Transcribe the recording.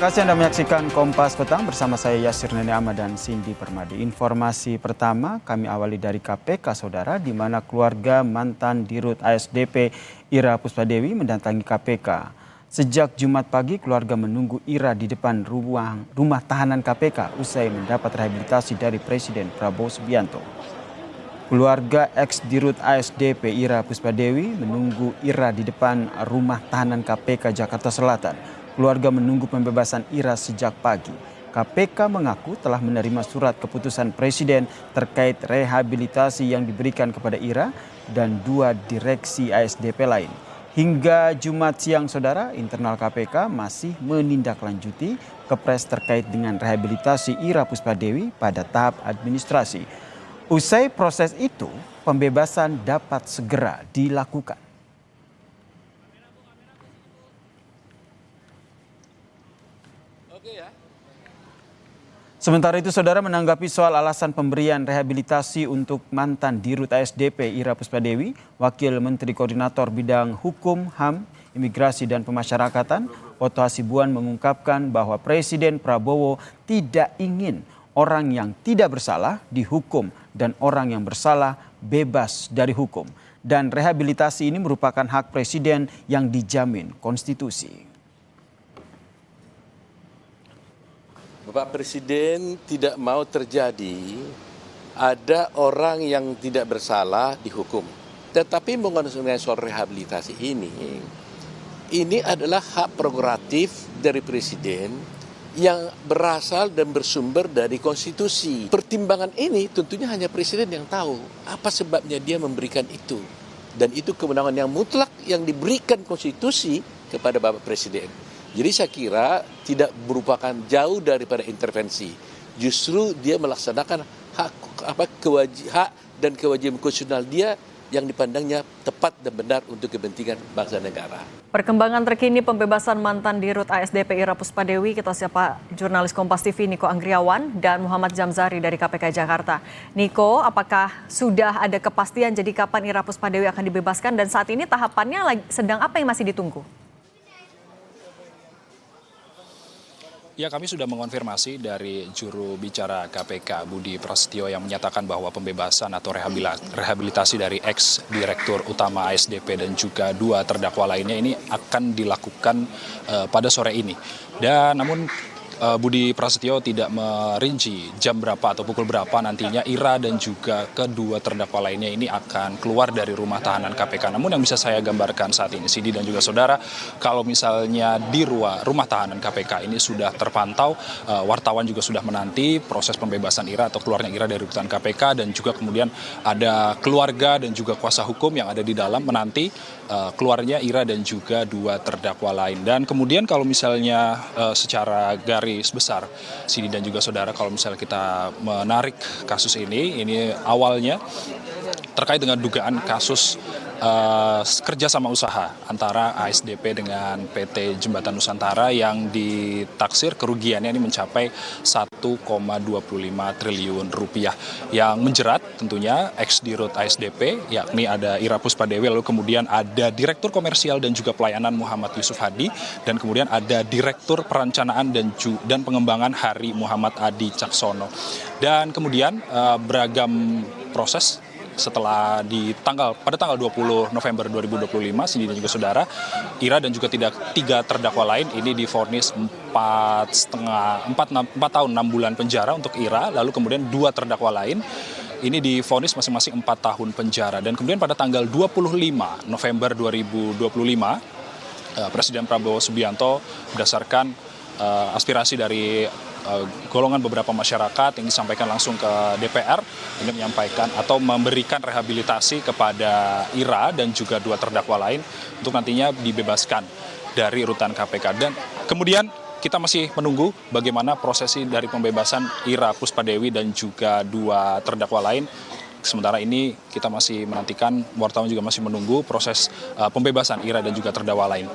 kasih Anda menyaksikan Kompas Petang bersama saya Yasir Nene Ahmad dan Cindy Permadi. Informasi pertama kami awali dari KPK Saudara, di mana keluarga mantan Dirut ASDP Ira Puspadewi mendatangi KPK. Sejak Jumat pagi keluarga menunggu Ira di depan rumah tahanan KPK usai mendapat rehabilitasi dari Presiden Prabowo Subianto. Keluarga ex-Dirut ASDP Ira Puspadewi menunggu Ira di depan rumah tahanan KPK Jakarta Selatan. Keluarga menunggu pembebasan Ira sejak pagi. KPK mengaku telah menerima surat keputusan Presiden terkait rehabilitasi yang diberikan kepada Ira dan 2 direksi ASDP lain. Hingga Jumat siang Saudara, internal KPK masih menindaklanjuti kepres terkait dengan rehabilitasi Ira Puspadewi pada tahap administrasi. Usai proses itu, pembebasan dapat segera dilakukan. Sementara itu Saudara, menanggapi soal alasan pemberian rehabilitasi untuk mantan Dirut ASDP Ira Puspadewi, Wakil Menteri Koordinator Bidang Hukum, HAM, Imigrasi dan Pemasyarakatan, Otto Hasibuan mengungkapkan bahwa Presiden Prabowo tidak ingin orang yang tidak bersalah dihukum dan orang yang bersalah bebas dari hukum. Dan rehabilitasi ini merupakan hak Presiden yang dijamin konstitusi. Bapak Presiden tidak mau terjadi ada orang yang tidak bersalah dihukum. Tetapi mengenai soal rehabilitasi ini adalah hak prerogatif dari Presiden yang berasal dan bersumber dari konstitusi. Pertimbangan ini tentunya hanya Presiden yang tahu apa sebabnya dia memberikan itu. Dan itu kewenangan yang mutlak yang diberikan konstitusi kepada Bapak Presiden. Jadi saya kira tidak merupakan jauh daripada intervensi. Justru dia melaksanakan hak dan kewajiban konstitusional dia yang dipandangnya tepat dan benar untuk kepentingan bangsa dan negara. Perkembangan terkini pembebasan mantan Dirut ASDP Ira Puspadewi, kita siapa jurnalis Kompas TV Niko Anggriawan dan Muhammad Jamzari dari KPK Jakarta. Niko, apakah sudah ada kepastian jadi kapan Ira Puspadewi akan dibebaskan dan saat ini tahapannya sedang apa yang masih ditunggu? Ya, kami sudah mengonfirmasi dari juru bicara KPK Budi Prasetyo yang menyatakan bahwa pembebasan atau rehabilitasi dari ex-direktur utama ASDP dan juga 2 terdakwa lainnya ini akan dilakukan pada sore ini. Dan namun Budi Prasetyo tidak merinci jam berapa atau pukul berapa nantinya Ira dan juga kedua terdakwa lainnya ini akan keluar dari rumah tahanan KPK. Namun yang bisa saya gambarkan saat ini, Sidi dan juga saudara, kalau misalnya di rumah tahanan KPK ini sudah terpantau, wartawan juga sudah menanti proses pembebasan Ira atau keluarnya Ira dari rutan KPK, dan juga kemudian ada keluarga dan juga kuasa hukum yang ada di dalam menanti keluarnya Ira dan juga 2 terdakwa lain. Dan kemudian kalau misalnya secara garis besar, Sidi dan juga saudara, kalau misalnya kita menarik kasus ini awalnya terkait dengan dugaan kasus kerjasama usaha antara ASDP dengan PT Jembatan Nusantara yang ditaksir kerugiannya ini mencapai 1,25 triliun rupiah, yang menjerat tentunya ex-Dirut ASDP yakni ada Ira Puspadewi, lalu kemudian ada Direktur Komersial dan juga Pelayanan Muhammad Yusuf Hadi, dan kemudian ada Direktur Perencanaan dan Pengembangan Hari Muhammad Adi Caksono. Dan kemudian beragam proses setelah pada tanggal 20 November 2025, Sindi dan juga saudara, Ira dan juga 3 terdakwa lain ini divonis 4 tahun 6 bulan penjara untuk Ira, lalu kemudian 2 terdakwa lain ini divonis masing-masing 4 tahun penjara. Dan kemudian pada tanggal 25 November 2025, Presiden Prabowo Subianto berdasarkan aspirasi dari golongan beberapa masyarakat yang disampaikan langsung ke DPR, ini menyampaikan atau memberikan rehabilitasi kepada Ira dan juga 2 terdakwa lain untuk nantinya dibebaskan dari rutan KPK. Dan kemudian kita masih menunggu bagaimana prosesi dari pembebasan Ira Puspadewi dan juga 2 terdakwa lain. Sementara ini kita masih menantikan, wartawan juga masih menunggu proses pembebasan Ira dan juga terdakwa lain.